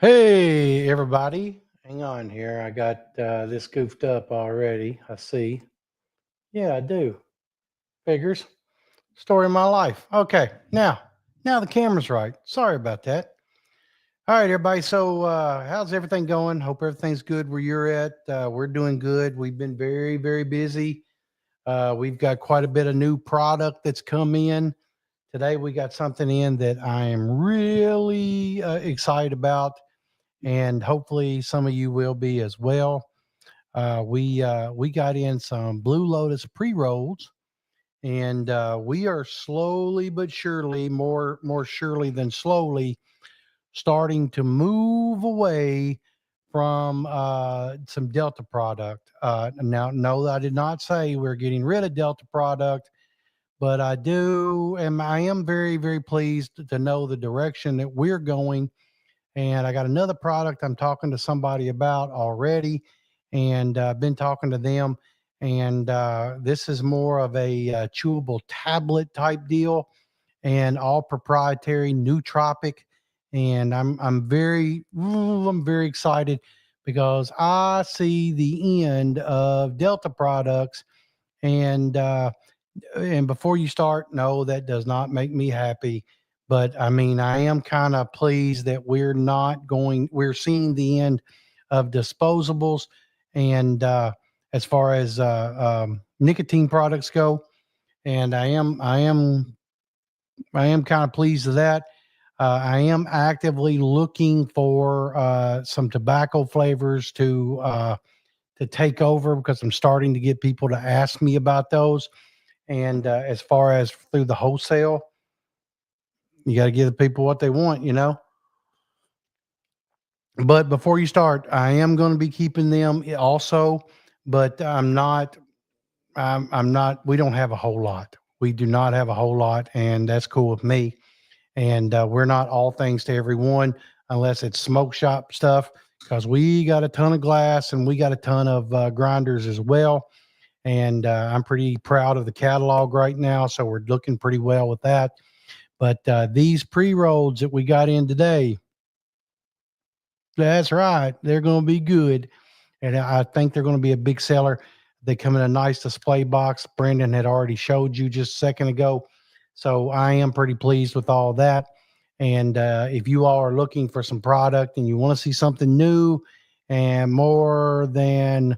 Hey, everybody. Hang on here. I got this goofed up already. I see. Yeah, I do. Figures. Story of my life. Okay. Now the camera's right. Sorry about that. All right, everybody. So, how's everything going? Hope everything's good where you're at. We're doing good. We've been very, very busy. We've got quite a bit of new product that's come in. Today, we got something in that I am really excited about, and hopefully some of you will be as well. We got in some Blue Lotus pre rolls, and we are slowly but surely, more surely than slowly, starting to move away from some Delta product. Now, no, I did not say we're getting rid of Delta product, but I am very, very pleased to know the direction that we're going. And I got another product I'm talking to somebody about already, and I've been talking to them. And this is more of a chewable tablet type deal, and all proprietary, nootropic. And I'm very excited because I see the end of Delta products. And and before you start, no, that does not make me happy. But I mean, I am kind of pleased that we're seeing the end of disposables. And as far as nicotine products go, and I am kind of pleased with that. I am actively looking for some tobacco flavors to take over, because I'm starting to get people to ask me about those. And as far as through the wholesale, you got to give the people what they want. But before you start, I am going to be keeping them also, but I'm not. We don't have a whole lot. We do not have a whole lot, and that's cool with me. And we're not all things to everyone unless it's smoke shop stuff, because we got a ton of glass and we got a ton of grinders as well. And I'm pretty proud of the catalog right now, so we're looking pretty well with that. But these pre-rolls that we got in today, that's right, they're going to be good, and I think they're going to be a big seller. They come in a nice display box. Brandon had already showed you just a second ago, so I am pretty pleased with all that. And if you all are looking for some product and you want to see something new and more than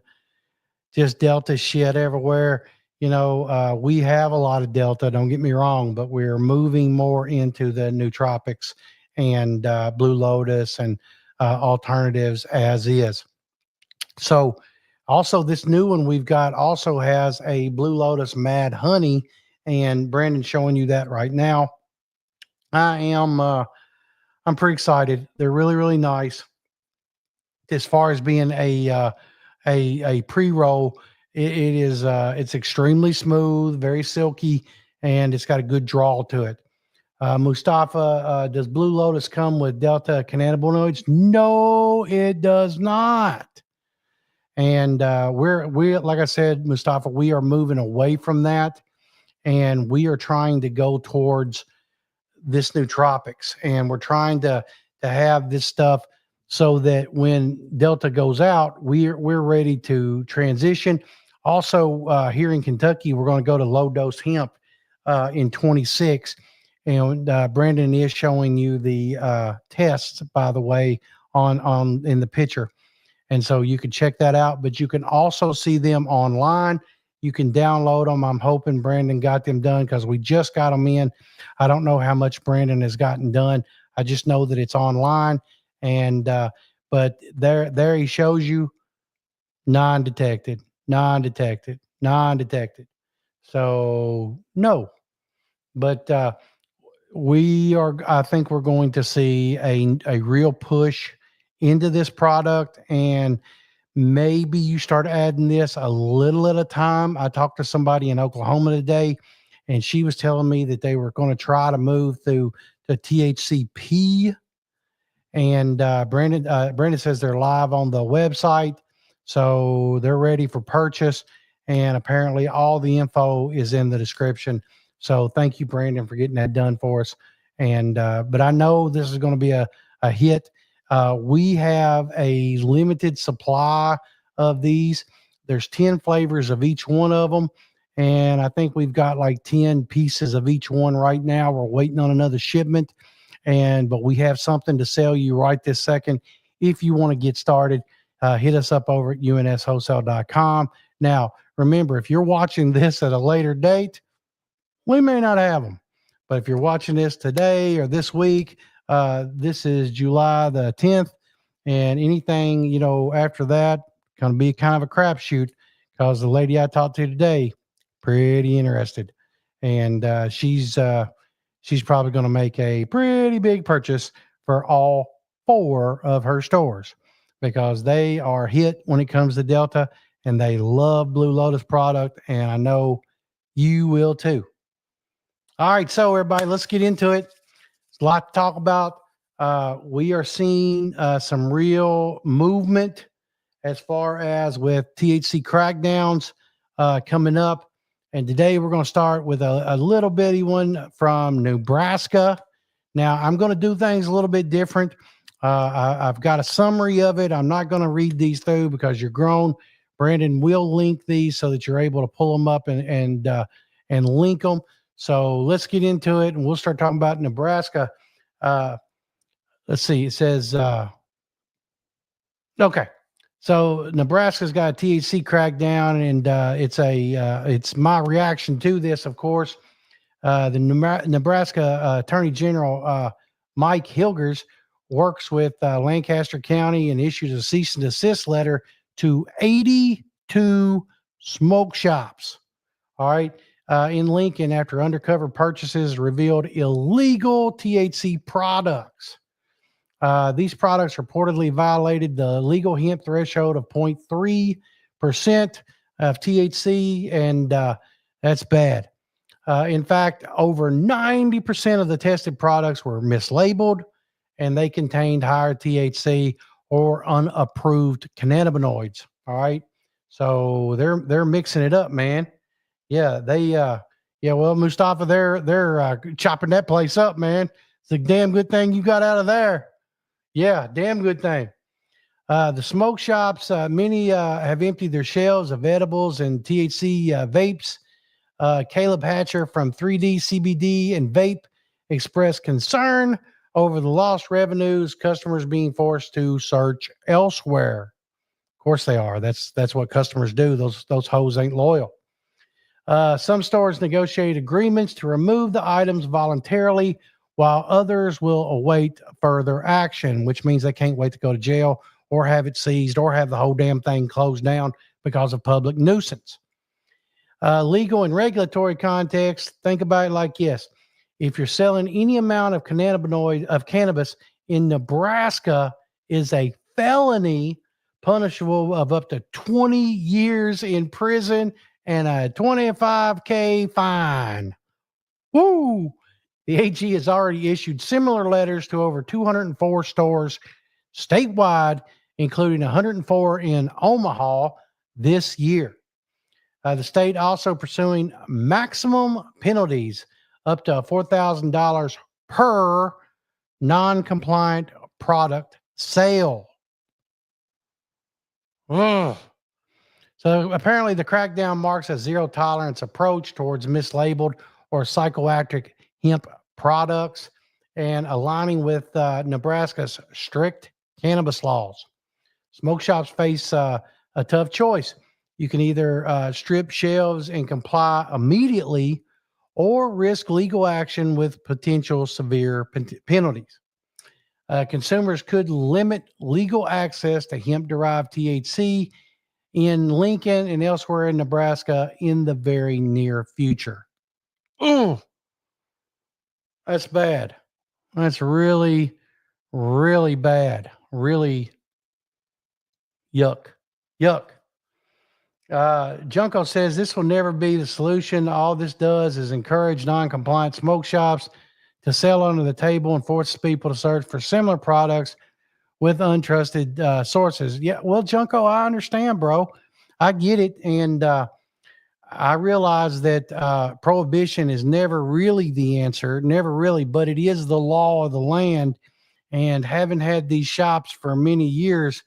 just Delta shit everywhere. We have a lot of Delta, don't get me wrong, but we're moving more into the nootropics and Blue Lotus and alternatives as is. So, also, this new one we've got also has a Blue Lotus Mad Honey, and Brandon's showing you that right now. I am, I'm pretty excited. They're really, really nice. As far as being a pre-roll, it's extremely smooth, very silky, and it's got a good draw to it. Mustafa, does Blue Lotus come with Delta cannabinoids? No, it does not. And we like I said, Mustafa, we are moving away from that, and we are trying to go towards this nootropics, and we're trying to have this stuff so that when Delta goes out, we're ready to transition. Also, here in Kentucky, we're going to go to low dose hemp in 26, and Brandon is showing you the tests, by the way, on in the picture, and so you can check that out. But you can also see them online. You can download them. I'm hoping Brandon got them done because we just got them in. I don't know how much Brandon has gotten done. I just know that it's online. And but there he shows you non-detected, non-detected, non-detected. So no, but I think we're going to see a real push into this product, and maybe you start adding this a little at a time. I talked to somebody in Oklahoma today, and she was telling me that they were going to try to move through to THCP. And Brandon says they're live on the website, so they're ready for purchase. And apparently, all the info is in the description. So thank you, Brandon, for getting that done for us. And but I know this is going to be a hit. We have a limited supply of these. There's 10 flavors of each one of them. And I think we've got like 10 pieces of each one right now. We're waiting on another shipment. But we have something to sell you right this second. If you want to get started, hit us up over at unswholesale.com. Now, remember, if you're watching this at a later date, we may not have them. But if you're watching this today or this week, this is July the 10th. And anything, after that, going to be kind of a crapshoot because the lady I talked to today, pretty interested. And she's probably going to make a pretty big purchase for all 4 of her stores because they are hit when it comes to Delta and they love Blue Lotus product. And I know you will too. All right. So everybody, let's get into it. There's a lot to talk about. We are seeing some real movement as far as with THC crackdowns coming up. And today we're going to start with a little bitty one from Nebraska. Now, I'm going to do things a little bit different. I've got a summary of it. I'm not going to read these through because you're grown. Brandon will link these so that you're able to pull them up and link them. So let's get into it, and we'll start talking about Nebraska. Let's see. It says, okay. So Nebraska's got a THC crackdown, and it's my reaction to this, of course. The Nebraska Attorney General Mike Hilgers works with Lancaster County and issues a cease and desist letter to 82 smoke shops. All right, in Lincoln after undercover purchases revealed illegal THC products. These products reportedly violated the legal hemp threshold of 0.3% of THC, and that's bad. In fact, over 90% of the tested products were mislabeled, and they contained higher THC or unapproved cannabinoids. All right, so they're mixing it up, man. Yeah, well, Mustafa, they're chopping that place up, man. It's a damn good thing you got out of there. Yeah, damn good thing. The smoke shops, many have emptied their shelves of edibles and THC vapes. Caleb Hatcher from 3D CBD and Vape expressed concern over the lost revenues, customers being forced to search elsewhere. Of course they are. That's what customers do. Those hoes ain't loyal. Some stores negotiate agreements to remove the items voluntarily, while others will await further action, which means they can't wait to go to jail or have it seized or have the whole damn thing closed down because of public nuisance. Legal and regulatory context, think about it like this. If you're selling any amount of cannabis in Nebraska is a felony punishable of up to 20 years in prison and a $25,000 fine. Woo! The AG has already issued similar letters to over 204 stores statewide, including 104 in Omaha this year. The state also pursuing maximum penalties up to $4,000 per non-compliant product sale. Ugh. So apparently the crackdown marks a zero tolerance approach towards mislabeled or psychoactive hemp products and aligning with Nebraska's strict cannabis laws. Smoke shops face a tough choice. You can either strip shelves and comply immediately or risk legal action with potential severe penalties. Consumers could limit legal access to hemp-derived THC in Lincoln and elsewhere in Nebraska in the very near future. Ooh, that's bad. That's really, really bad. Really yuck. Junko says this will never be the solution. All this does is encourage non-compliant smoke shops to sell under the table and forces people to search for similar products with untrusted sources. Yeah, well, Junko, I understand, bro. I get it. And I realize that prohibition is never really the answer, never really, but it is the law of the land. And having had these shops for many years,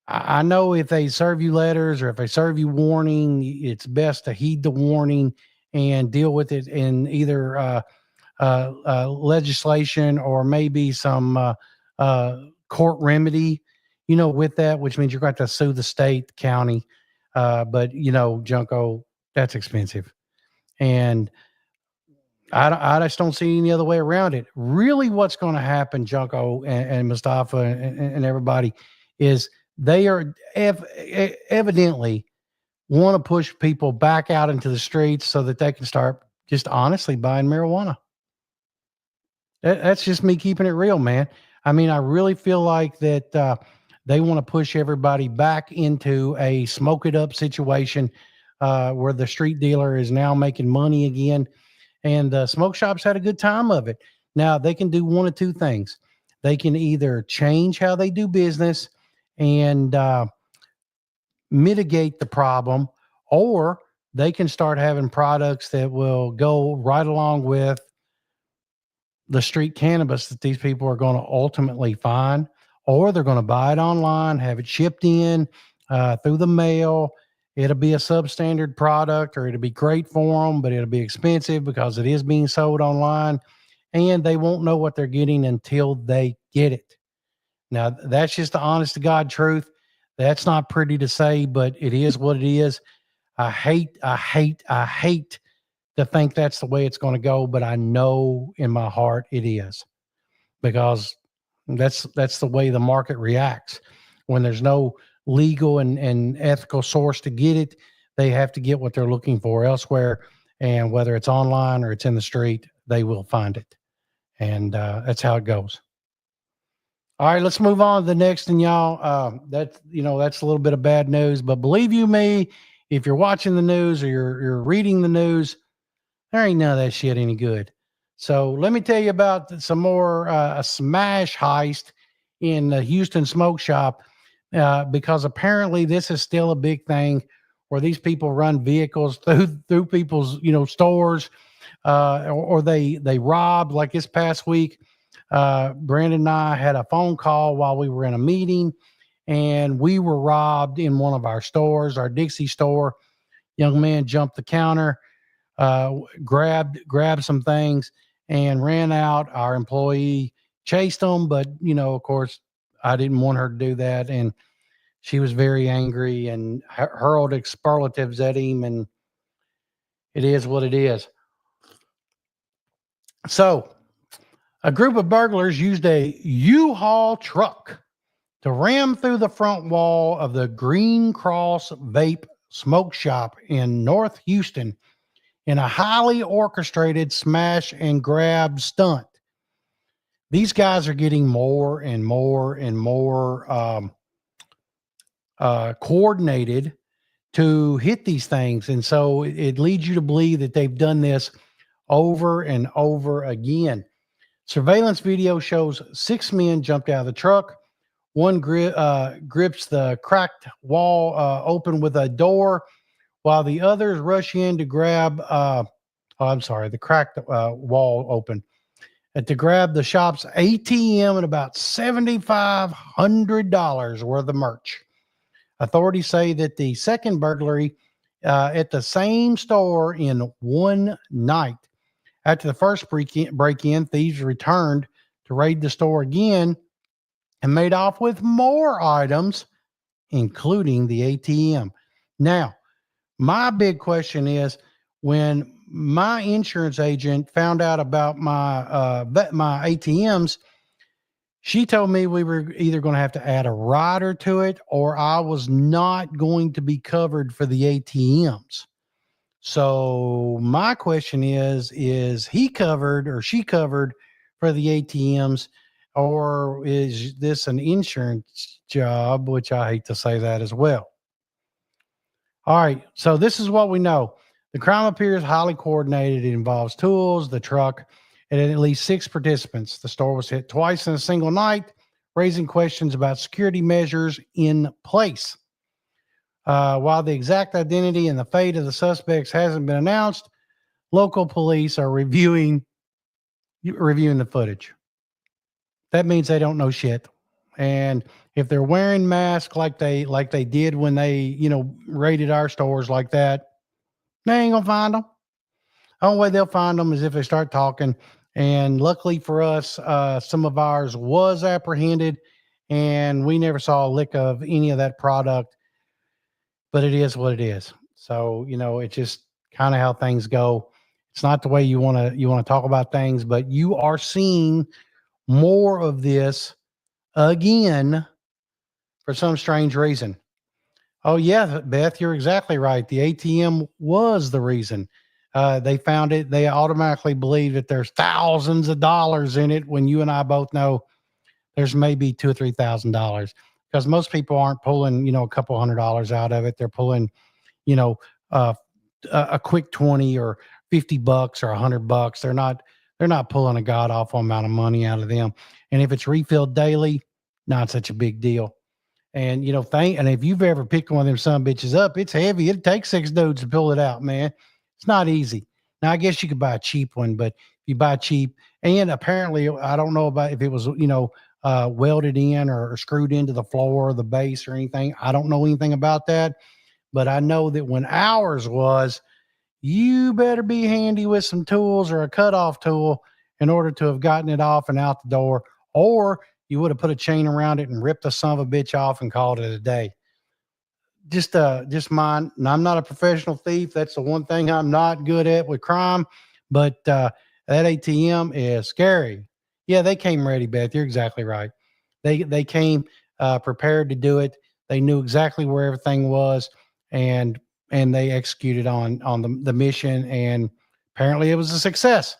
I know if they serve you letters or if they serve you warning, it's best to heed the warning and deal with it in either legislation or maybe some court remedy, with that, which means you're going to have to sue the state, county. But, Junko, that's expensive. And I just don't see any other way around it. Really, what's going to happen, Junko and Mustafa and everybody, is they are evidently want to push people back out into the streets so that they can start just honestly buying marijuana. That's just me keeping it real, man. I mean, I really feel like that they want to push everybody back into a smoke it up situation where the street dealer is now making money again. And smoke shops had a good time of it. Now, they can do one of two things. They can either change how they do business and mitigate the problem, or they can start having products that will go right along with the street cannabis that these people are going to ultimately find, or they're going to buy it online, have it shipped in through the mail. It'll be a substandard product, or it'll be great for them, but it'll be expensive because it is being sold online, and they won't know what they're getting until they get it. Now, that's just the honest to God truth. That's not pretty to say, but it is what it is. I hate to think that's the way it's going to go, but I know in my heart it is, because that's the way the market reacts. When there's no legal and ethical source to get it, they have to get what they're looking for elsewhere. And whether it's online or it's in the street, they will find it. And that's how it goes. All right, let's move on to the next. And y'all, that's a little bit of bad news, but believe you me, if you're watching the news or you're reading the news, there ain't none of that shit any good. So let me tell you about some more a smash heist in the Houston smoke shop, because apparently this is still a big thing where these people run vehicles through people's stores, or they rob. Like this past week, Brandon and I had a phone call while we were in a meeting, and we were robbed in one of our stores, our Dixie store. Young man jumped the counter, grabbed some things and ran out. Our employee chased them, but of course, I didn't want her to do that, and she was very angry and hurled expletives at him, and it is what it is. So, a group of burglars used a U-Haul truck to ram through the front wall of the Green Cross Vape Smoke Shop in North Houston in a highly orchestrated smash and grab stunt. These guys are getting more and more and more coordinated to hit these things. And so it leads you to believe that they've done this over and over again. Surveillance video shows 6 men jumped out of the truck. One grips the cracked wall open with a door, while the others rush in to grab, the cracked wall open, to grab the shop's ATM and about $7,500 worth of merch. Authorities say that the second burglary at the same store in one night. After the first break-in, thieves returned to raid the store again and made off with more items, including the ATM. Now, my big question is, when my insurance agent found out about my my ATMs, she told me we were either going to have to add a rider to it, or I was not going to be covered for the ATMs. So my question is he covered or she covered for the ATMs, or is this an insurance job, which I hate to say that as well. All right, so this is what we know. The crime appears highly coordinated. It involves tools, the truck, and at least 6 participants. The store was hit twice in a single night, raising questions about security measures in place. While the exact identity and the fate of the suspects hasn't been announced, local police are reviewing the footage. that means they don't know shit. And if they're wearing masks like they did when they, raided our stores like that, they ain't gonna find them. Only way they'll find them is if they start talking. And luckily for us, some of ours was apprehended, and we never saw a lick of any of that product. But it is what it is. So it's just kind of how things go. It's not the way you want to talk about things, but you are seeing more of this again for some strange reason. Oh yeah, Beth, you're exactly right. The ATM was the reason. They found it. They automatically believe that there's thousands of dollars in it when you and I both know there's maybe $2,000 or $3,000, because most people aren't pulling, a couple $100 out of it. They're pulling, you know, uh, a quick 20 or $50 or $100. They're not pulling a god awful amount of money out of them. And if it's refilled daily, not such a big deal. And and if you've ever picked one of them son bitches up, it's heavy. It takes 6 dudes to pull it out, man. It's not easy. Now I guess you could buy a cheap one, but if you buy cheap, and apparently I don't know about if it was welded in or screwed into the floor or the base or anything. I don't know anything about that, but I know that when ours was, you better be handy with some tools or a cutoff tool in order to have gotten it off and out the door, or you would have put a chain around it and ripped the son of a bitch off and called it a day. Just mine. And I'm not a professional thief. That's the one thing I'm not good at with crime. But that ATM is scary. Yeah, they came ready, Beth. You're exactly right. They came prepared to do it. They knew exactly where everything was, and they executed on the mission, and apparently it was a success.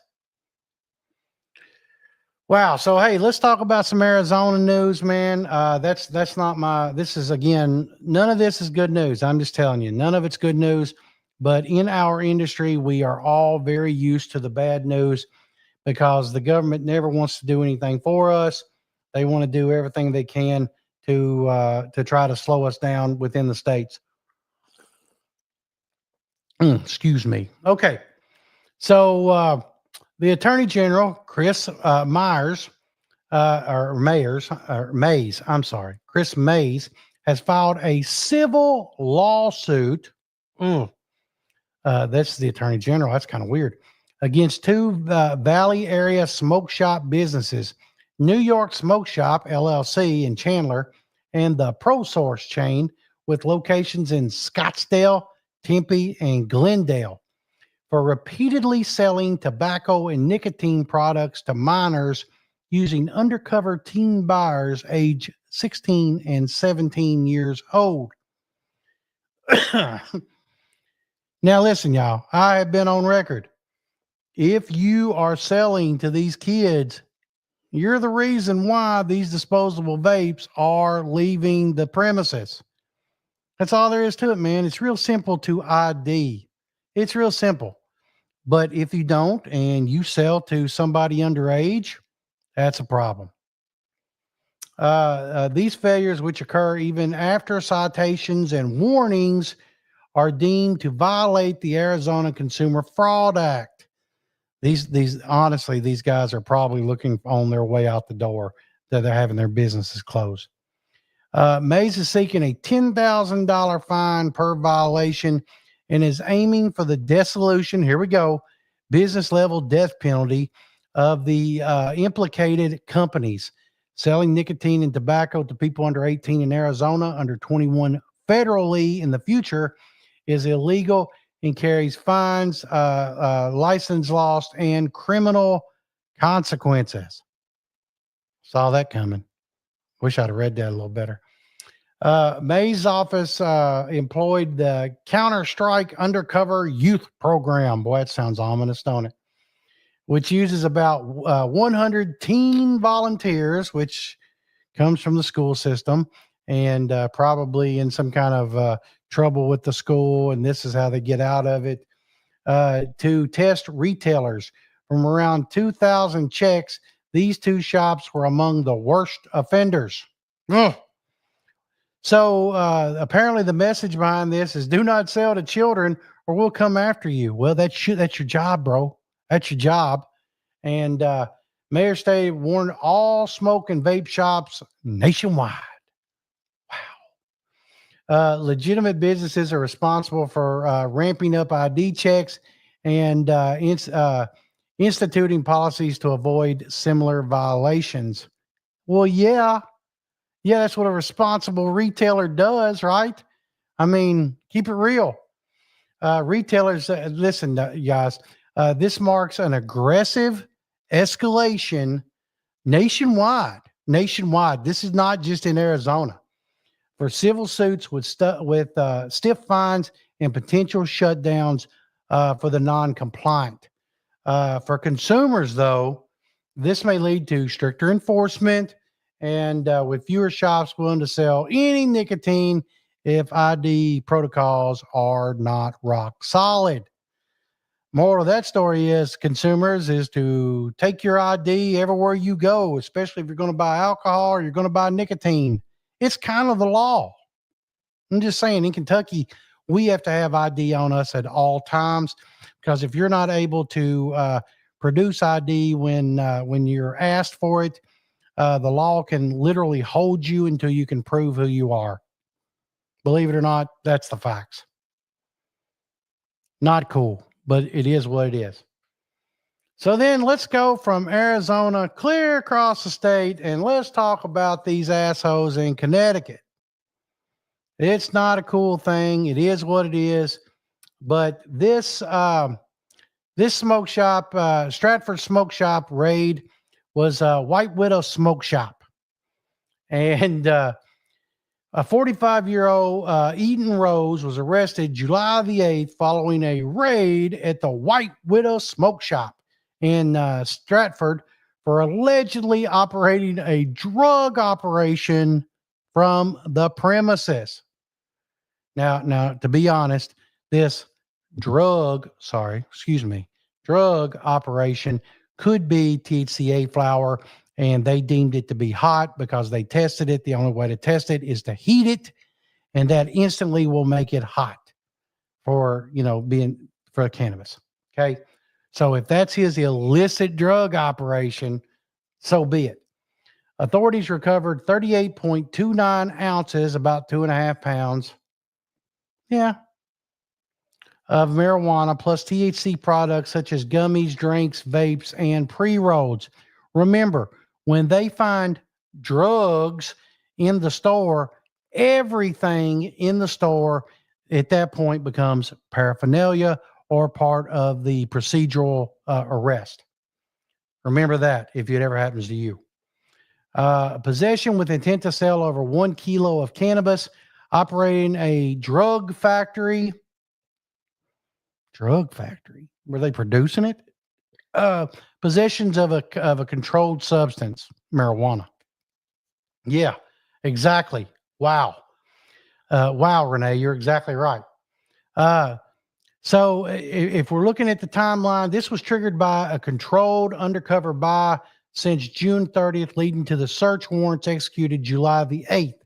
Wow. So hey, let's talk about some Arizona news, man. That's not my. This is, again, none of this is good news. I'm just telling you, none of it's good news. But in our industry, we are all very used to the bad news because the government never wants to do anything for us. They want to do everything they can to try to slow us down within the states. Excuse me. Okay. So the Attorney General, Chris Myers, Mays, I'm sorry, Chris Mays, has filed a civil lawsuit. Mm, that's the Attorney General. That's kind of weird. Against two Valley area smoke shop businesses, New York Smoke Shop LLC in Chandler, and the Pro Source chain with locations in Scottsdale, Tempe, and Glendale, for repeatedly selling tobacco and nicotine products to minors using undercover teen buyers age 16 and 17 years old. Now, listen, y'all, I have been on record. If you are selling to these kids, you're the reason why these disposable vapes are leaving the premises. That's all there is to it, man. It's real simple to ID. It's real simple. But if you don't and you sell to somebody underage, that's a problem. These failures, which occur even after citations and warnings, are deemed to violate the Arizona Consumer Fraud Act. These honestly, these guys are probably looking on their way out the door that they're having their businesses closed. Mays is seeking a $10,000 fine per violation and is aiming for the dissolution. Here we go. Business level death penalty of the implicated companies. Selling nicotine and tobacco to people under 18 in Arizona, under 21 federally in the future, is illegal and carries fines, license lost, and criminal consequences. Saw that coming. Wish I'd have read that a little better. May's office employed the Counter-Strike Undercover Youth Program. Boy, that sounds ominous, don't it? Which uses about 100 teen volunteers, which comes from the school system, and probably in some kind of trouble with the school, and this is how they get out of it, to test retailers. From around 2,000 checks, these two shops were among the worst offenders. Ugh. So apparently the message behind this is do not sell to children or we'll come after you. Well, that's your job, bro. That's your job. And Mayor State warned all smoke and vape shops nationwide. Legitimate businesses are responsible for ramping up ID checks and instituting policies to avoid similar violations. Well, yeah, that's what a responsible retailer does, right? I mean, keep it real. Retailers, listen, guys, this marks an aggressive escalation nationwide. Nationwide. This is not just in Arizona. For civil suits with stiff fines and potential shutdowns for the non-compliant. For consumers, though, this may lead to stricter enforcement and with fewer shops willing to sell any nicotine if ID protocols are not rock solid. Moral of that story is, consumers, is to take your ID everywhere you go, especially if you're going to buy alcohol or you're going to buy nicotine. It's kind of the law. I'm just saying, in Kentucky, we have to have ID on us at all times, because if you're not able to produce ID when you're asked for it, the law can literally hold you until you can prove who you are. Believe it or not, that's the facts. Not cool, but it is what it is. So then let's go from Arizona clear across the state, and let's talk about these assholes in Connecticut. It's not a cool thing. It is what it is. But this smoke shop, Stratford Smoke Shop raid, was a White Widow Smoke Shop. And a 45-year-old Eden Rose was arrested July the 8th following a raid at the White Widow Smoke Shop in Stratford for allegedly operating a drug operation from the premises. Now, to be honest, this drug operation could be THCA flower, and they deemed it to be hot because they tested it. The only way to test it is to heat it, and that instantly will make it hot for cannabis. Okay. So if that's his illicit drug operation, so be it. Authorities recovered 38.29 ounces, about 2.5 pounds. Yeah. Of marijuana plus THC products such as gummies, drinks, vapes, and pre-rolls. Remember, when they find drugs in the store, everything in the store at that point becomes paraphernalia or part of the procedural arrest. Remember that if it ever happens to you. Possession with intent to sell over 1 kilo of cannabis, operating a drug factory. Were they producing it? Possessions of a controlled substance, marijuana. Yeah, exactly. Wow. Wow, Renee, you're exactly right. So if we're looking at the timeline, this was triggered by a controlled undercover buy since June 30th, leading to the search warrants executed July the 8th.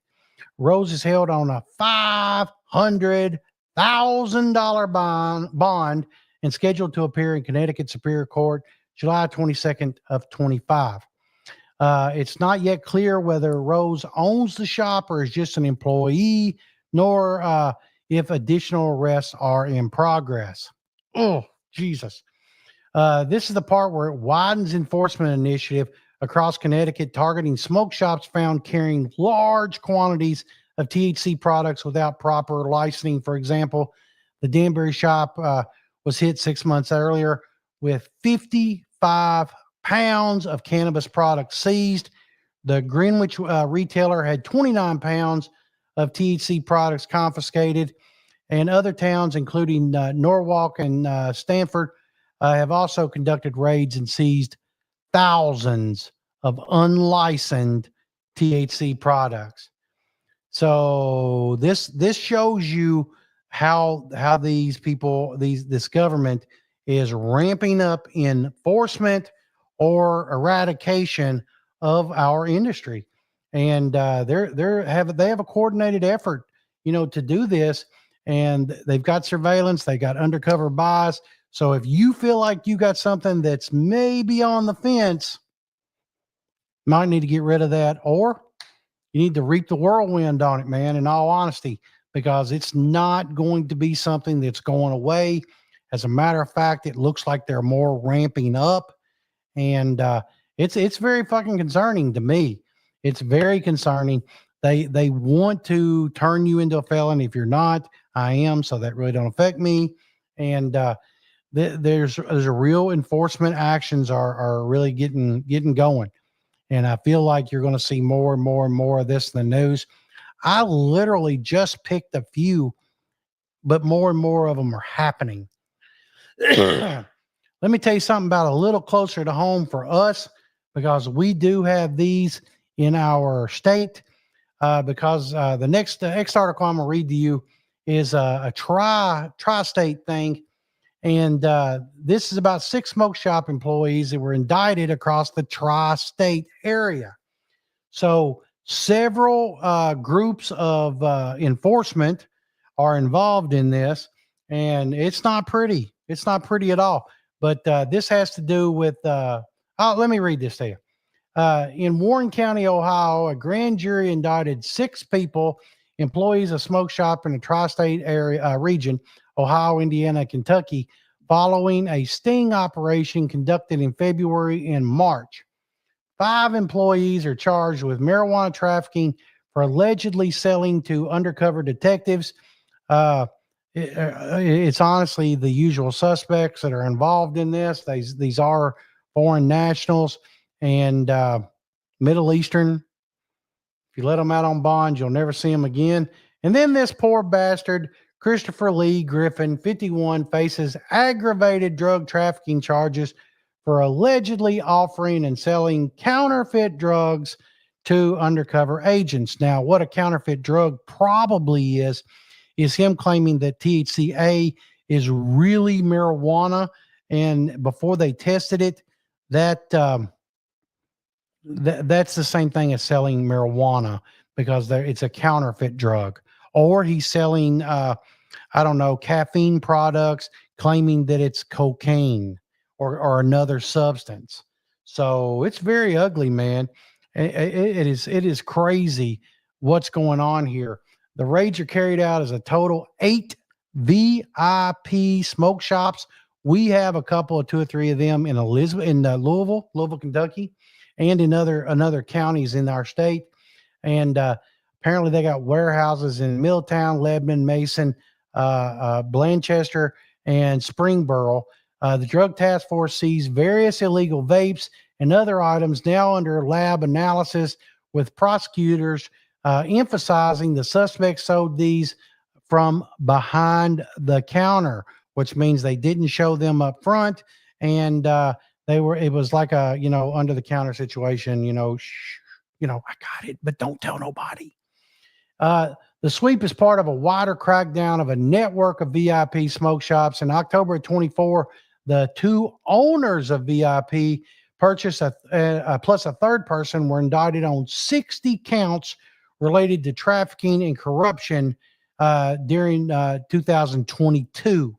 Rose is held on a $500,000 bond and scheduled to appear in Connecticut Superior Court July 22nd of 25. It's not yet clear whether Rose owns the shop or is just an employee, nor if additional arrests are in progress. Oh, Jesus. This is the part where it widens enforcement initiative across Connecticut, targeting smoke shops found carrying large quantities of THC products without proper licensing. For example, the Danbury shop was hit 6 months earlier with 55 pounds of cannabis products seized. The Greenwich retailer had 29 pounds of THC products confiscated, and other towns, including Norwalk and Stanford, have also conducted raids and seized thousands of unlicensed THC products. So this shows you how these people, this government is ramping up enforcement or eradication of our industry, and they have a coordinated effort, to do this, and they've got surveillance, they got undercover buys. So if you feel like you got something that's maybe on the fence, Might need to get rid of that, or you need to reap the whirlwind on it, man, in all honesty, because it's not going to be something that's going away. As a matter of fact, it looks like they're more ramping up, and it's very fucking concerning to me. It's very concerning. They want to turn you into a felon. If you're not, I am, so that really don't affect me. And there's a real enforcement actions are really getting going. And I feel like you're going to see more and more and more of this in the news. I literally just picked a few, but more and more of them are happening. Let me tell you something about a little closer to home for us, because we do have these in our state. Because the next article I'm going to read to you is a tri-state thing. And this is about 6 smoke shop employees that were indicted across the tri-state area. So several groups of enforcement are involved in this, and it's not pretty. It's not pretty at all. But this has to do with, let me read this to you. In Warren County, Ohio, a grand jury indicted 6 people, employees of smoke shop in the tri-state area region, Ohio, Indiana, Kentucky, following a sting operation conducted in February and March. 5 employees are charged with marijuana trafficking for allegedly selling to undercover detectives. It's honestly the usual suspects that are involved in this. These are foreign nationals and Middle Eastern. If you let them out on bond, you'll never see them again. And then this poor bastard, Christopher Lee Griffin, 51, faces aggravated drug trafficking charges for allegedly offering and selling counterfeit drugs to undercover agents. Now, what a counterfeit drug probably is him claiming that THCA is really marijuana. And before they tested it, that's the same thing as selling marijuana, because it's a counterfeit drug. Or he's selling, caffeine products, claiming that it's cocaine or another substance. So it's very ugly, man. It is crazy what's going on here. The raids are carried out as a total 8 VIP smoke shops. We have a couple of 2 or 3 of them in Louisville, Kentucky, and in other counties in our state. And apparently they got warehouses in Milltown, Lebanon, Mason, Blanchester, and Springboro. The Drug Task Force sees various illegal vapes and other items now under lab analysis, with prosecutors emphasizing the suspects sold these from behind the counter, which means they didn't show them up front. And it was like a, under the counter situation, I got it, but don't tell nobody. The sweep is part of a wider crackdown of a network of VIP smoke shops. In October of 24, the 2 owners of VIP purchased plus a third person were indicted on 60 counts related to trafficking and corruption during 2022.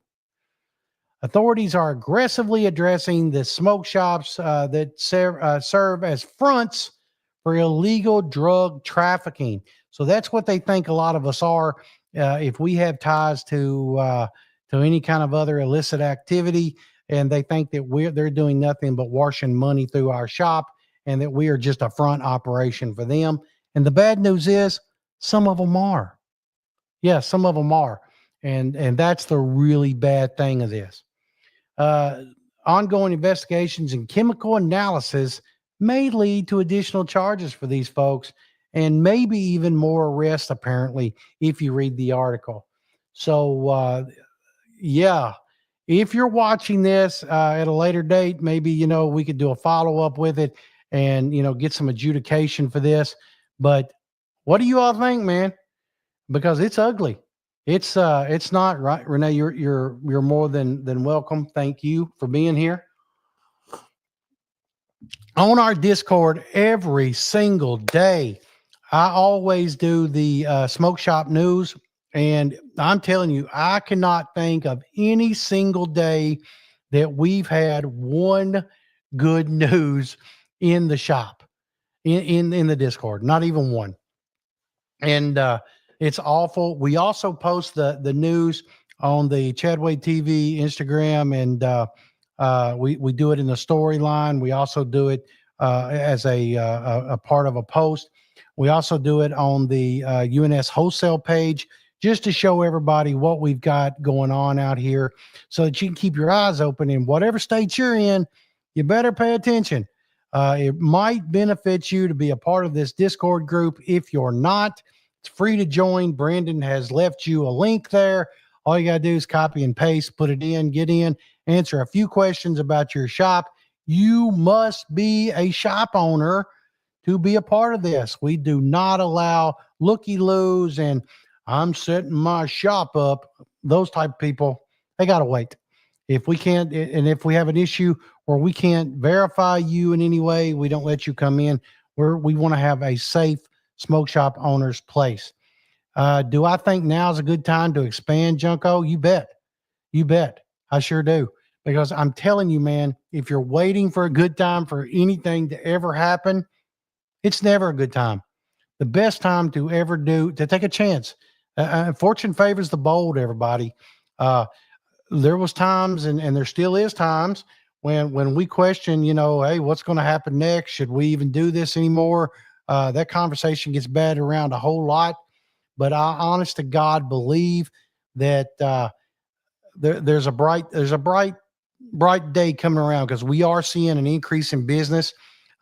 Authorities are aggressively addressing the smoke shops that serve as fronts for illegal drug trafficking. So that's what they think a lot of us are. If we have ties to any kind of other illicit activity, and they think that they're doing nothing but washing money through our shop, and that we are just a front operation for them. And the bad news is, some of them are. Yeah, some of them are, and that's the really bad thing of this. Ongoing investigations and chemical analysis may lead to additional charges for these folks, and maybe even more arrests, apparently, if you read the article. So, if you're watching this at a later date, maybe, we could do a follow-up with it and, get some adjudication for this. But what do you all think, man? Because it's ugly. It's not right. Renee, you're more than welcome. Thank you for being here. On our Discord every single day, I always do the smoke shop news. And I'm telling you, I cannot think of any single day that we've had one good news in the shop. in the Discord, not even one. And it's awful. We also post the news on the Chadway TV Instagram, and we do it in the storyline. We also do it as a part of a post. We also do it on the UNS Wholesale page, just to show everybody what we've got going on out here, so that you can keep your eyes open. In whatever state you're in, you better pay attention. It might benefit you to be a part of this Discord group. If you're not, it's free to join. Brandon has left you a link there. All you got to do is copy and paste, put it in, get in, answer a few questions about your shop. You must be a shop owner to be a part of this. We do not allow looky-loos and I'm setting my shop up. Those type of people, they got to wait. If we can't, and if we have an issue where we can't verify you in any way, we don't let you come in. We want to have a safe smoke shop owner's place. Do I think now's a good time to expand, Junko? You bet. You bet. I sure do. Because I'm telling you, man, if you're waiting for a good time for anything to ever happen, it's never a good time. The best time to ever to take a chance. Fortune favors the bold, everybody. There was times, and there still is times when we question, hey, what's going to happen next? Should we even do this anymore? That conversation gets batted around a whole lot. But I, honest to God, believe that there's a bright day coming around, because we are seeing an increase in business.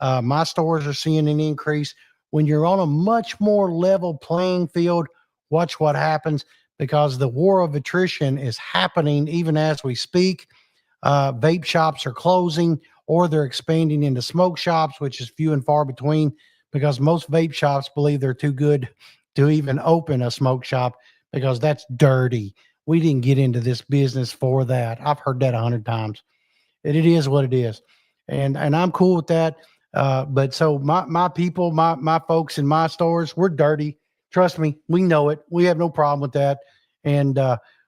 My stores are seeing an increase. When you're on a much more level playing field, watch what happens, because the war of attrition is happening even as we speak. Vape shops are closing, or they're expanding into smoke shops, which is few and far between, because most vape shops believe they're too good to even open a smoke shop, because that's dirty. We didn't get into this business for that. I've heard that 100 times. And it is what it is. And I'm cool with that. But so my people, my folks in my stores, we're dirty. Trust me, we know it. We have no problem with that. And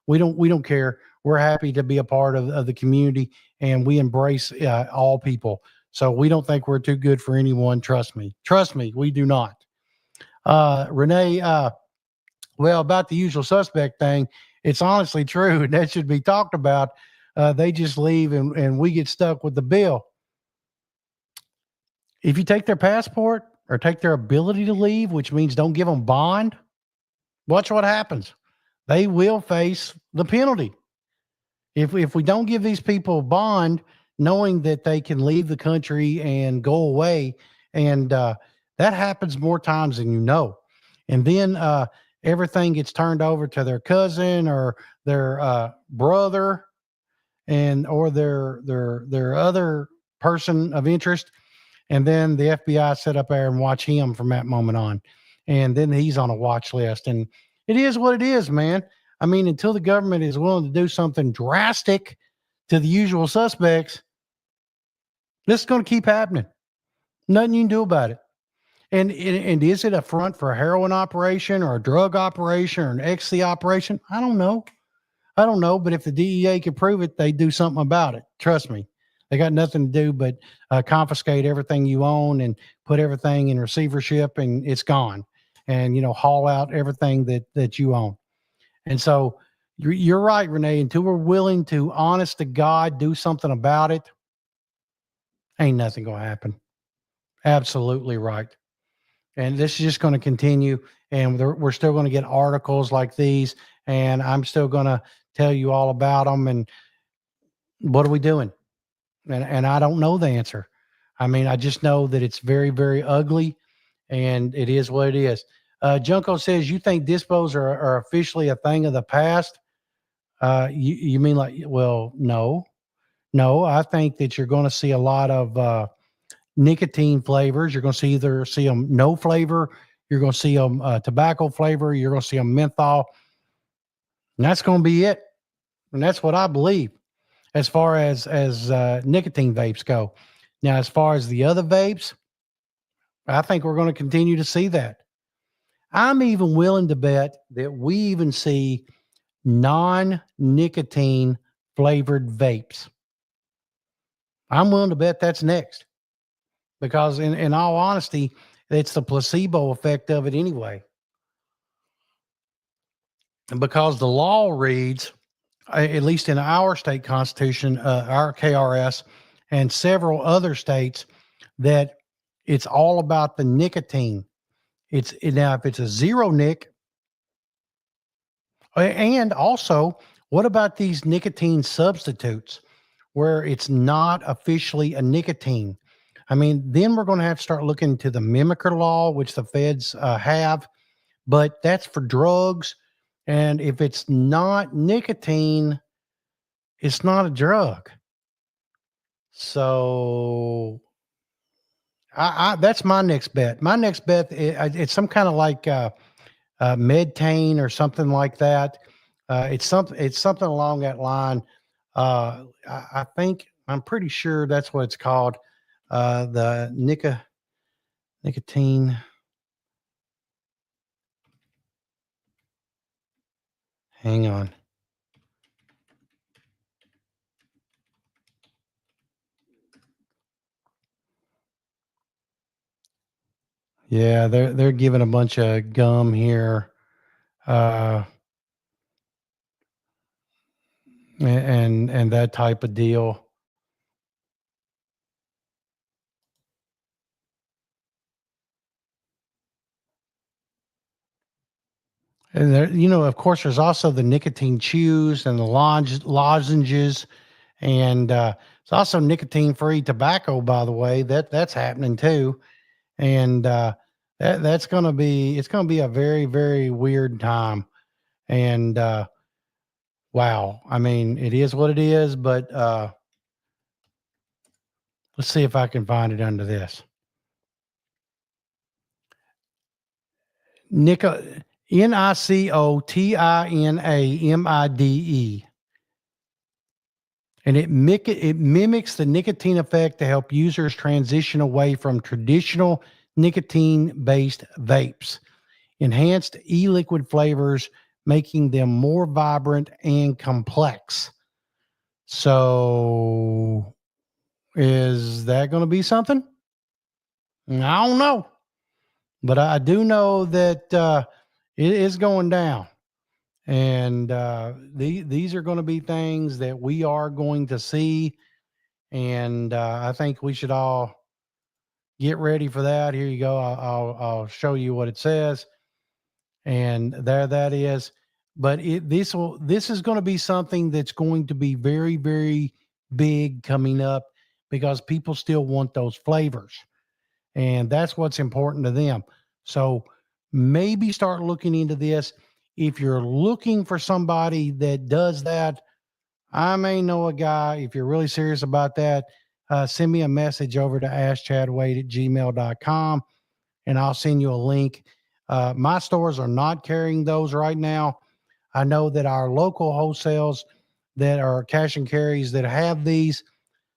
we don't care. We're happy to be a part of the community, and we embrace all people. So we don't think we're too good for anyone. Trust me, we do not. Renee, well, about the usual suspect thing, it's honestly true, and that should be talked about. They just leave, and we get stuck with the bill. If you take their passport or take their ability to leave, which means don't give them bond, watch what happens. They will face the penalty. If we don't give these people bond, knowing that they can leave the country and go away, and that happens more times than you know. And then everything gets turned over to their cousin or their brother, and or their other person of interest. And then the FBI sit up there and watch him from that moment on. And then he's on a watch list. And it is what it is, man. I mean, until the government is willing to do something drastic to the usual suspects, this is going to keep happening. Nothing you can do about it. And is it a front for a heroin operation or a drug operation or an ecstasy operation? I don't know. But if the DEA can prove it, they do something about it. Trust me. They got nothing to do but confiscate everything you own and put everything in receivership, and it's gone. And, haul out everything that you own. And so you're right, Renee. Until we're willing to, honest to God, do something about it, ain't nothing going to happen. Absolutely right. And this is just going to continue. And we're still going to get articles like these. And I'm still going to tell you all about them. And what are we doing? And I don't know the answer. I mean, I just know that it's very, very ugly, and it is what it is. Junko says, you think dispos are officially a thing of the past? You mean like, well, no. I think that you're going to see a lot of nicotine flavors. You're going to either see them no flavor, you're going to see them tobacco flavor, you're going to see them menthol. And that's going to be it. And that's what I believe as far as nicotine vapes go. Now, as far as the other vapes, I think we're going to continue to see that. I'm even willing to bet that we even see non-nicotine flavored vapes. I'm willing to bet that's next. because in all honesty, it's the placebo effect of it anyway. And because the law reads, at least in our state constitution, our KRS, and several other states, that it's all about the nicotine. It's now if it's a zero nic, and also what about these nicotine substitutes where it's not officially a nicotine? I mean, then we're going to have to start looking to the mimicker law, which the feds have, but that's for drugs. And if it's not nicotine, it's not a drug. So that's my next bet. My next bet, it's some kind of like Medtane or something like that. It's something along that line. I think I'm pretty sure that's what it's called. The nicotine. Hang on. Yeah, they're giving a bunch of gum here, uh, and that type of deal. And there, of course, there's also the nicotine chews and the lozenges, and it's also nicotine-free tobacco. By the way, that's happening too, and that's going to be a very very weird time. And wow, I mean, it is what it is. But let's see if I can find it under this. Nico, NICOTINAMIDE. And it mimics the nicotine effect to help users transition away from traditional nicotine-based vapes. Enhanced e-liquid flavors, making them more vibrant and complex. So, is that going to be something? I don't know, but I do know that it is going down. And these are going to be things that we are going to see. And I think we should all get ready for that. Here you go. I'll show you what it says. And there that is. But this is going to be something that's going to be very, very big coming up because people still want those flavors. And that's what's important to them. So maybe start looking into this. If you're looking for somebody that does that, I may know a guy. If you're really serious about that, send me a message over to askchadwade@gmail.com and I'll send you a link. My stores are not carrying those right now. I know that our local wholesales that are cash and carries that have these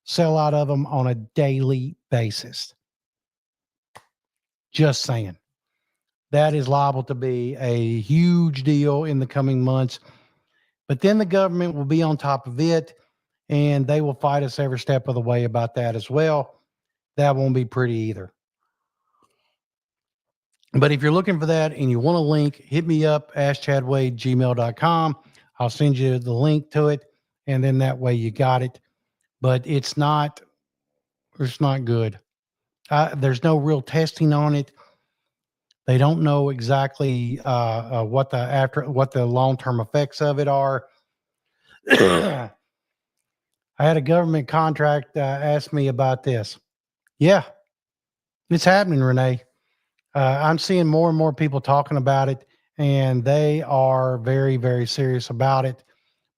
sell out of them on a daily basis. Just saying. That is liable to be a huge deal in the coming months. But then the government will be on top of it and they will fight us every step of the way about that as well. That won't be pretty either. But if you're looking for that and you want a link, hit me up, askchadwade@gmail.com. I'll send you the link to it. And then that way you got it. But it's not good. There's no real testing on it. They don't know exactly what the long-term effects of it are. I had a government contract ask me about this. Yeah, it's happening, Renee. I'm seeing more and more people talking about it, and they are very, very serious about it.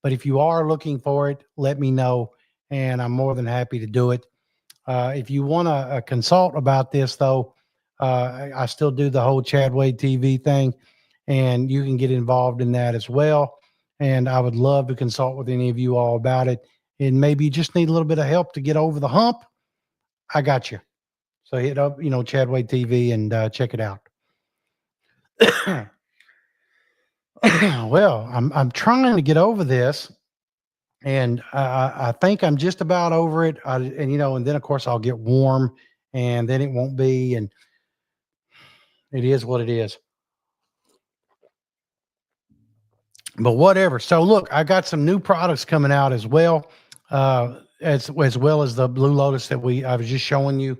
But if you are looking for it, let me know, and I'm more than happy to do it. If you want to consult about this, though, I still do the whole Chadwade TV thing, and you can get involved in that as well. And I would love to consult with any of you all about it. And maybe you just need a little bit of help to get over the hump. I got you. So hit up, Chadwade TV and check it out. Well, I'm trying to get over this, and I think I'm just about over it. And then of course I'll get warm and then it won't be, and it is what it is. But whatever. So look, I got some new products coming out as well, as well as the Blue Lotus that I was just showing you.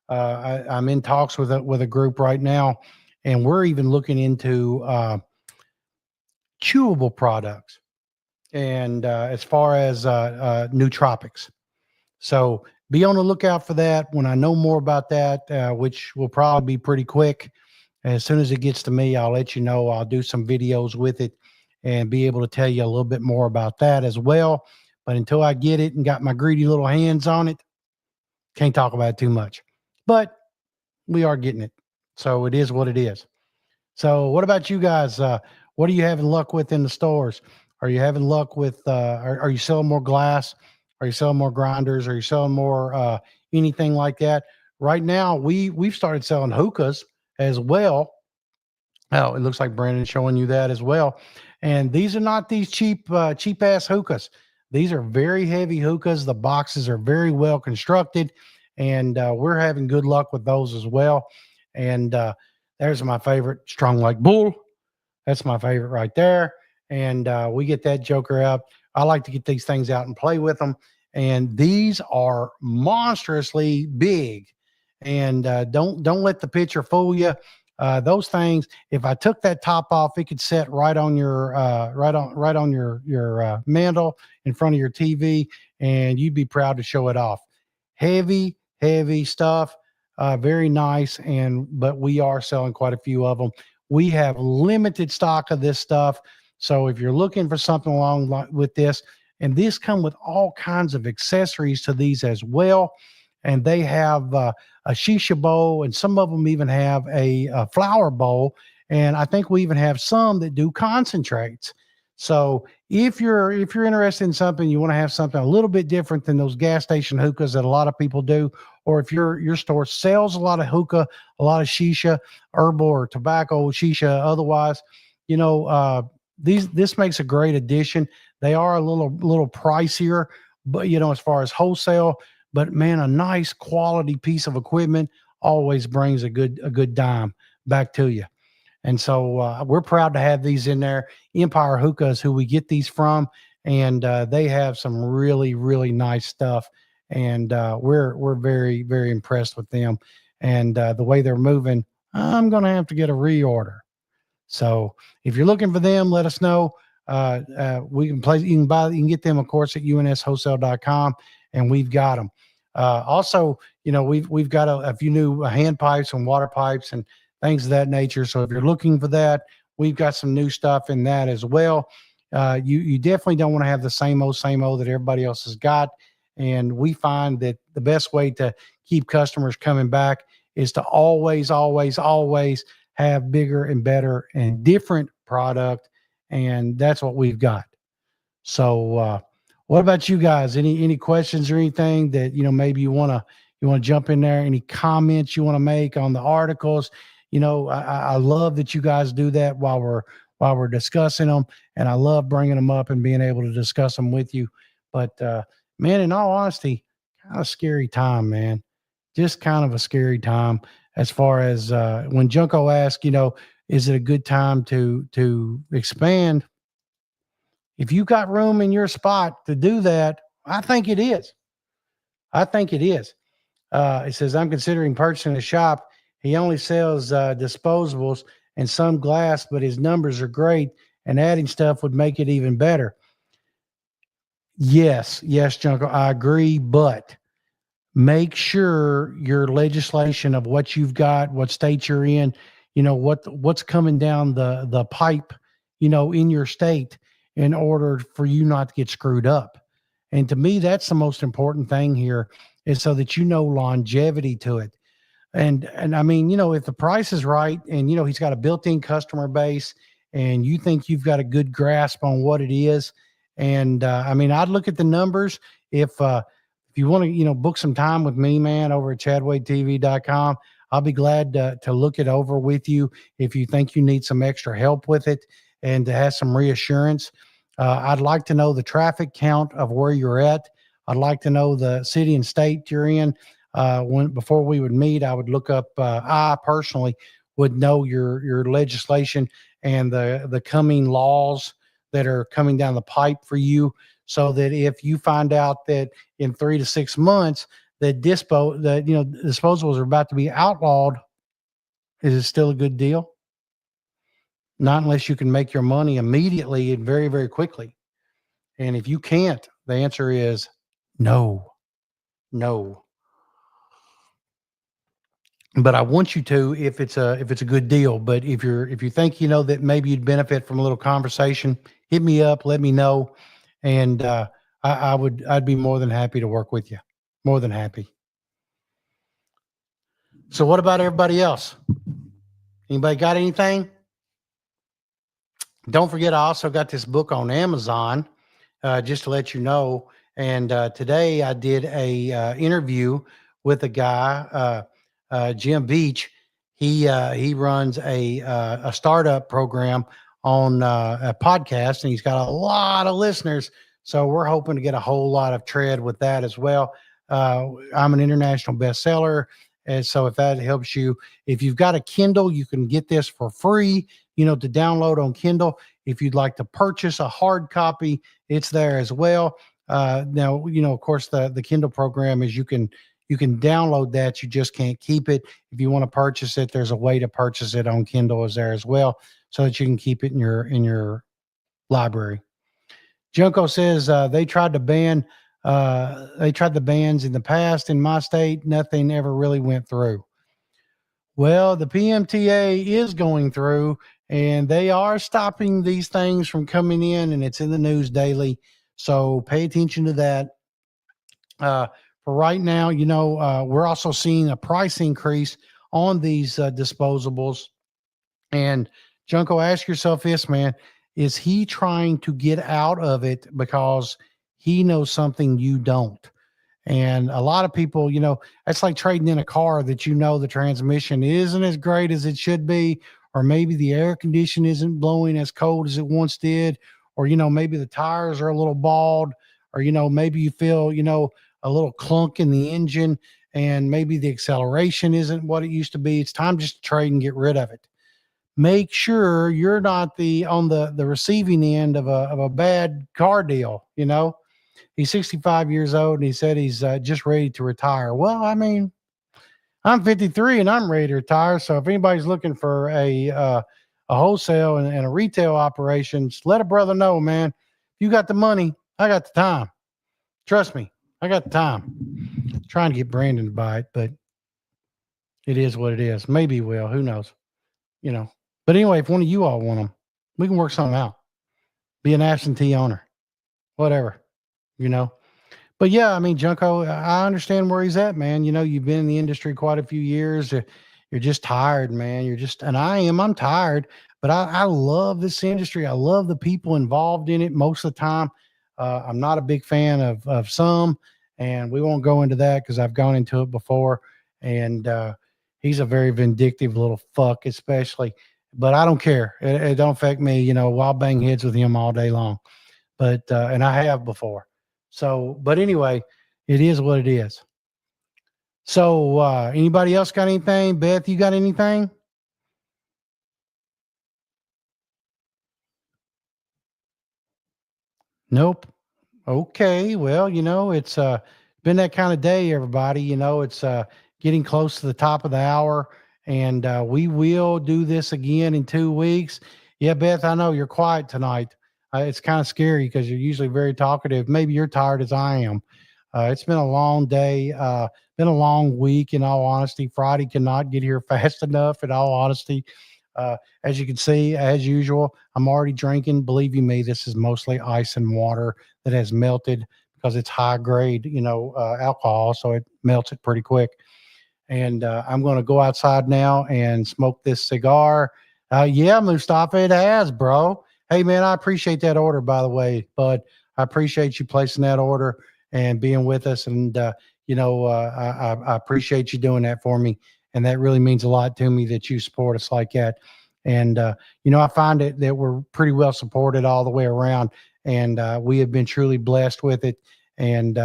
I'm in talks with a group right now, and we're even looking into chewable products, and as far as nootropics. So be on the lookout for that. When I know more about that, which will probably be pretty quick, as soon as it gets to me, I'll let you know. I'll do some videos with it and be able to tell you a little bit more about that as well. But until I get it and got my greedy little hands on it, can't talk about it too much. But we are getting it. So it is what it is. So what about you guys? What are you having luck with in the stores? Are you having luck with, are you selling more glass? Are you selling more grinders? Are you selling more anything like that? Right now, we've started selling hookahs as well. Oh, it looks like Brandon's showing you that as well. And these are not these cheap ass hookahs. These are very heavy hookahs. The boxes are very well constructed, and we're having good luck with those as well. And there's my favorite, Strong Like Bull. That's my favorite right there. And we get that joker out. I like to get these things out and play with them. And these are monstrously big. And don't let the picture fool you. Those things, if I took that top off, it could set right on your right on your mantle in front of your TV, and you'd be proud to show it off. Heavy stuff, very nice. But we are selling quite a few of them. We have limited stock of this stuff, so if you're looking for something along with this, and these come with all kinds of accessories to these as well, and they have a shisha bowl, and some of them even have a flower bowl, and I think we even have some that do concentrates. So if you're interested in something, you want to have something a little bit different than those gas station hookahs that a lot of people do, or if your store sells a lot of hookah, a lot of shisha, herbal or tobacco, shisha, otherwise, this makes a great addition. They are a little pricier, but as far as wholesale, but man, a nice quality piece of equipment always brings a good dime back to you. And so we're proud to have these in there. Empire Hookah is who we get these from, and they have some really, really nice stuff. And we're very, very impressed with them. And the way they're moving, I'm going to have to get a reorder. So if you're looking for them, let us know. We can play. You can get them, of course, at UNSWholesale.com, and we've got them. Also, we've got a few new hand pipes and water pipes and things of that nature. So if you're looking for that, we've got some new stuff in that as well. You definitely don't want to have the same old that everybody else has got. And we find that the best way to keep customers coming back is to always have bigger and better and different product. And that's what we've got. So, what about you guys? Any questions or anything that, maybe you want to jump in there? Any comments you want to make on the articles? I love that you guys do that while we're discussing them, and I love bringing them up and being able to discuss them with you. But, man, in all honesty, kind of scary time, man. Just kind of a scary time as far as when Junko asked, is it a good time to expand? If you got room in your spot to do that, I think it is. It says, I'm considering purchasing a shop. He only sells disposables and some glass, but his numbers are great, and adding stuff would make it even better. Yes, Junko, I agree, but make sure your legislation of what you've got, what state you're in, what's coming down the pipe, in your state, in order for you not to get screwed up. And to me, that's the most important thing here, is so that longevity to it. And I mean, if the price is right, and he's got a built-in customer base, and you think you've got a good grasp on what it is, and I mean, I'd look at the numbers. If you want to, book some time with me, man, over at chadwaytv.com, I'll be glad to look it over with you if you think you need some extra help with it and to have some reassurance. I'd like to know the traffic count of where you're at. I'd like to know the city and state you're in. when before we would meet, I would look up. I personally would know your legislation and the coming laws that are coming down the pipe for you, so that if you find out that in 3 to 6 months that disposables are about to be outlawed, is it still a good deal? Not unless you can make your money immediately and very, very quickly. And if you can't, the answer is no, no. But I want you to, if it's a good deal. But if you think that maybe you'd benefit from a little conversation, hit me up, let me know, and I'd be more than happy to work with you. More than happy. So what about everybody else? Anybody got anything? Don't forget, I also got this book on Amazon, just to let you know. And today I did a interview with a guy, Jim Beach. He runs a startup program on a podcast, and he's got a lot of listeners. So we're hoping to get a whole lot of tread with that as well. I'm an international bestseller, and so if that helps you, if you've got a Kindle, you can get this for free, to download on Kindle. If you'd like to purchase a hard copy, it's there as well. Now, of course, the Kindle program is you can download that. You just can't keep it. If you want to purchase it, there's a way to purchase it on Kindle is there as well, so that you can keep it in your library. Junko says they tried the bans in the past in my state. Nothing ever really went through. Well, the PMTA is going through, and they are stopping these things from coming in, and it's in the news daily. So pay attention to that. For right now, we're also seeing a price increase on these disposables. And Junko, ask yourself this, man: is he trying to get out of it because he knows something you don't? And a lot of people, it's like trading in a car that the transmission isn't as great as it should be, or maybe the air condition isn't blowing as cold as it once did, or, maybe the tires are a little bald, or, maybe you feel, a little clunk in the engine, and maybe the acceleration isn't what it used to be. It's time just to trade and get rid of it. Make sure you're not on the receiving end of a bad car deal, He's 65 years old, and he said he's just ready to retire. Well, I mean, I'm 53 and I'm ready to retire. So if anybody's looking for a wholesale and a retail operations, let a brother know, man. If you got the money, I got the time. Trust me, I got the time. I'm trying to get Brandon to buy it, but it is what it is. Maybe he will. Who knows? But anyway, if one of you all want them, we can work something out. Be an absentee owner, whatever. But yeah, I mean, Junko, I understand where he's at, man. You've been in the industry quite a few years. You're just tired, man. And I'm tired, but I love this industry. I love the people involved in it most of the time. I'm not a big fan of some, and we won't go into that because I've gone into it before. And he's a very vindictive little fuck, especially. But I don't care. It don't affect me. I'll bang heads with him all day long. But and I have before. So, but anyway, it is what it is. So, anybody else got anything? Beth, you got anything? Nope. Okay. Well, it's been that kind of day, everybody. It's getting close to the top of the hour, and we will do this again in 2 weeks. Yeah, Beth, I know you're quiet tonight. It's kind of scary because you're usually very talkative. Maybe you're tired as I am. It's been a long day, been a long week, in all honesty. Friday cannot get here fast enough, in all honesty. As you can see, as usual, I'm already drinking. Believe you me, this is mostly ice and water that has melted because it's high grade, alcohol, so it melts it pretty quick. And I'm going to go outside now and smoke this cigar. Yeah, Mustafa, it has, bro. Hey, man, I appreciate that order, by the way, bud. I appreciate you placing that order and being with us. And, I appreciate you doing that for me. And that really means a lot to me that you support us like that. And, I find it that we're pretty well supported all the way around. And we have been truly blessed with it. And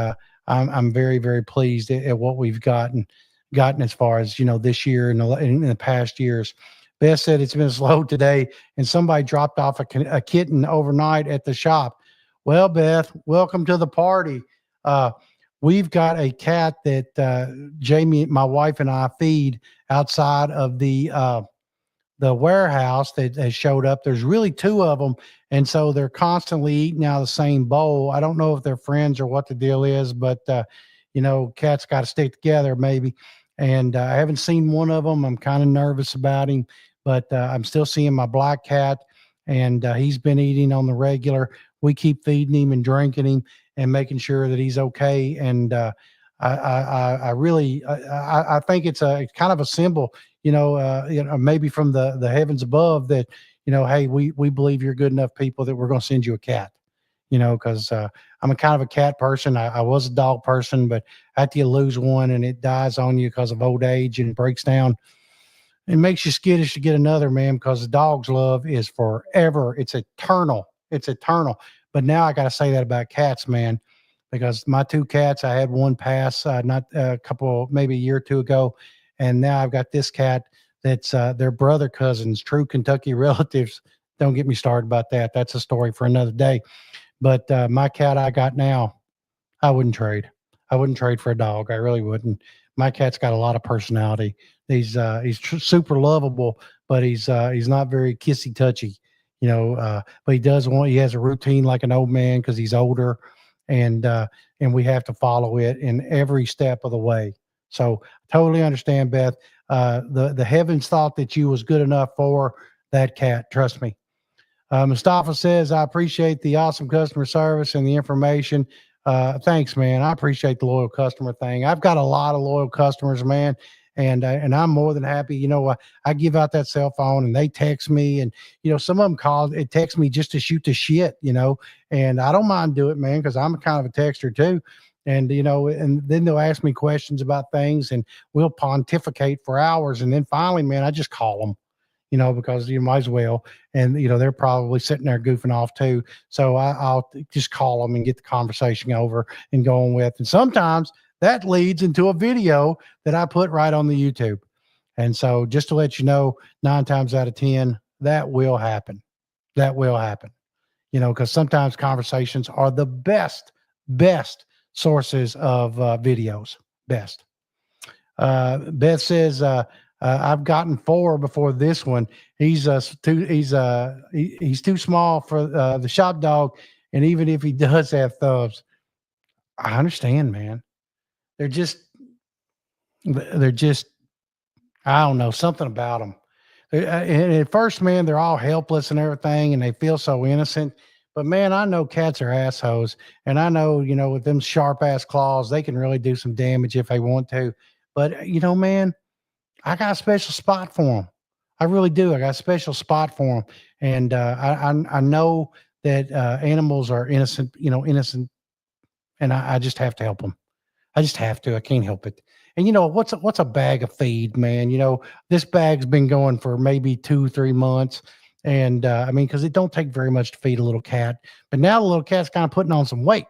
I'm very, very pleased at what we've gotten as far as, this year and in the past years. Beth said it's been slow today, and somebody dropped off a kitten overnight at the shop. Well, Beth, welcome to the party. Uh, we've got a cat that Jamie, my wife, and I feed outside of the warehouse that has showed up. There's really two of them, and so they're constantly eating out of the same bowl. I don't know if they're friends or what the deal is, but cats got to stick together maybe. And I haven't seen one of them. I'm kind of nervous about him, but I'm still seeing my black cat, and he's been eating on the regular. We keep feeding him and drinking him and making sure that he's okay. And I really I think it's a kind of a symbol, maybe from the heavens above that, hey, we believe you're good enough people that we're going to send you a cat, because I'm a kind of a cat person. I was a dog person, but after you lose one and it dies on you because of old age and breaks down, it makes you skittish to get another, man, because the dog's love is forever. It's eternal. It's eternal. But now I got to say that about cats, man, because my two cats, I had one pass not a couple, maybe a year or two ago, and now I've got this cat that's their brother cousins, true Kentucky relatives. Don't get me started about that. That's a story for another day. But my cat I got now, I wouldn't trade. I wouldn't trade for a dog. I really wouldn't. My cat's got a lot of personality. He's super lovable, but he's not very kissy touchy, but he has a routine like an old man because he's older, and we have to follow it in every step of the way. So totally understand, Beth. The heavens thought that you was good enough for that cat. Trust me. Mustafa says, I appreciate the awesome customer service and the information. Thanks, man. I appreciate the loyal customer thing. I've got a lot of loyal customers, man. And I'm more than happy. I give out that cell phone and they text me, and some of them text me just to shoot the shit, and I don't mind doing it, man, because I'm a kind of a texter too. And and then they'll ask me questions about things, and we'll pontificate for hours, and then finally, man, I just call them, because you might as well. And, they're probably sitting there goofing off too. So I'll just call them and get the conversation over and go on with. And sometimes that leads into a video that I put right on the YouTube. And so just to let you know, 9 times out of 10, that will happen. That will happen, because sometimes conversations are the best sources of videos. Best. Beth says, I've gotten 4 before this one. He's too small for the shop dog, and even if he does have thumbs, I understand, man. They're just I don't know, something about them. And at first, man, they're all helpless and everything, and they feel so innocent. But man, I know cats are assholes, and I know, with them sharp ass claws, they can really do some damage if they want to. But man, I got a special spot for them. I really do. I got a special spot for them, and I know that animals are innocent, innocent, and I just have to help them. I just have to. I can't help it. And what's a bag of feed, man? This bag's been going for maybe 2-3 months, and I mean, because it don't take very much to feed a little cat. But now the little cat's kind of putting on some weight,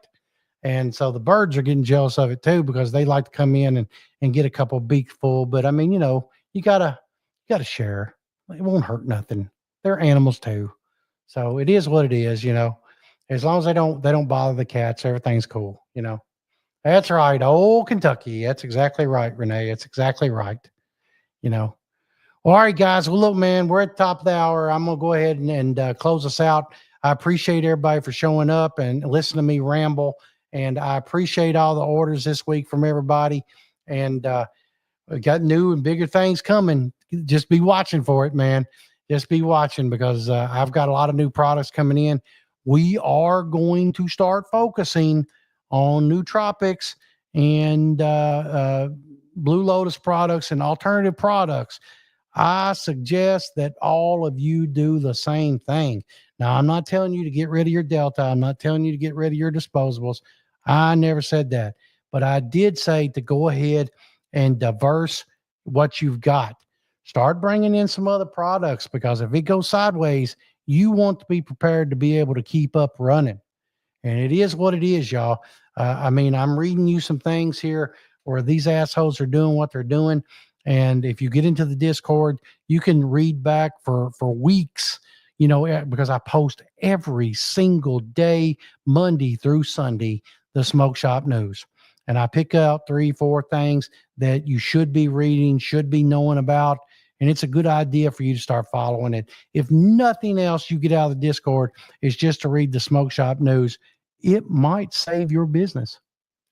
and so the birds are getting jealous of it too, because they like to come in and get a couple beaks full. But I mean, you gotta share. It won't hurt nothing. They're animals too, so it is what it is. As long as they don't bother the cats, everything's cool. That's right. Old Kentucky. That's exactly right, Renee. That's exactly right. Well, all right, guys. Well, look, man, we're at the top of the hour. I'm going to go ahead and close us out. I appreciate everybody for showing up and listening to me ramble. And I appreciate all the orders this week from everybody. And we got new and bigger things coming. Just be watching for it, man. Just be watching, because I've got a lot of new products coming in. We are going to start focusing on nootropics and Blue Lotus products and alternative products. I suggest that all of you do the same thing. Now, I'm not telling you to get rid of your Delta. I'm not telling you to get rid of your disposables. I never said that. But I did say to go ahead and diverse what you've got. Start bringing in some other products, because if it goes sideways, you want to be prepared to be able to keep up running. And it is what it is, y'all. I mean, I'm reading you some things here where these assholes are doing what they're doing. And if you get into the Discord, you can read back for weeks, because I post every single day, Monday through Sunday, the Smoke Shop News. And I pick out 3, 4 things that you should be reading, should be knowing about. And it's a good idea for you to start following it. If nothing else you get out of the Discord is just to read the Smoke Shop News, it might save your business.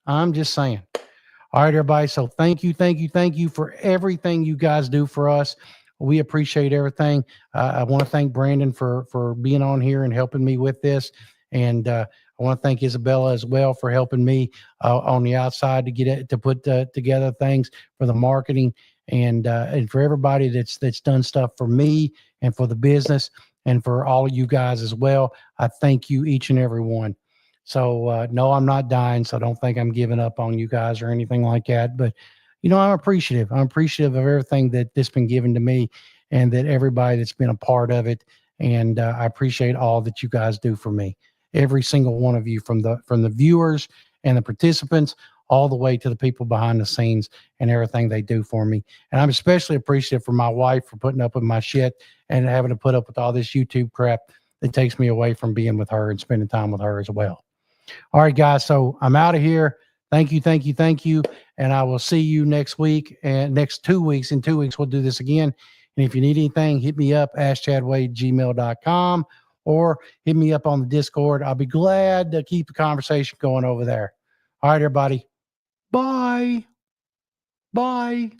I'm just saying. All right, everybody. So thank you for everything you guys do for us. We appreciate everything. I want to thank Brandon for being on here and helping me with this. And I want to thank Isabella as well for helping me on the outside to get it, to put together things for the marketing, and for everybody that's done stuff for me and for the business and for all of you guys as well. I thank you, each and every one. So no, I'm not dying. So don't think I'm giving up on you guys or anything like that. But I'm appreciative. I'm appreciative of everything that's been given to me, and that everybody that's been a part of it. And I appreciate all that you guys do for me. Every single one of you, from the viewers and the participants, all the way to the people behind the scenes and everything they do for me. And I'm especially appreciative for my wife for putting up with my shit and having to put up with all this YouTube crap that takes me away from being with her and spending time with her as well. All right, guys. So I'm out of here. Thank you. And I will see you next week and next 2 weeks. In 2 weeks, we'll do this again. And if you need anything, hit me up, askchadwade@gmail.com, or hit me up on the Discord. I'll be glad to keep the conversation going over there. All right, everybody. Bye. Bye.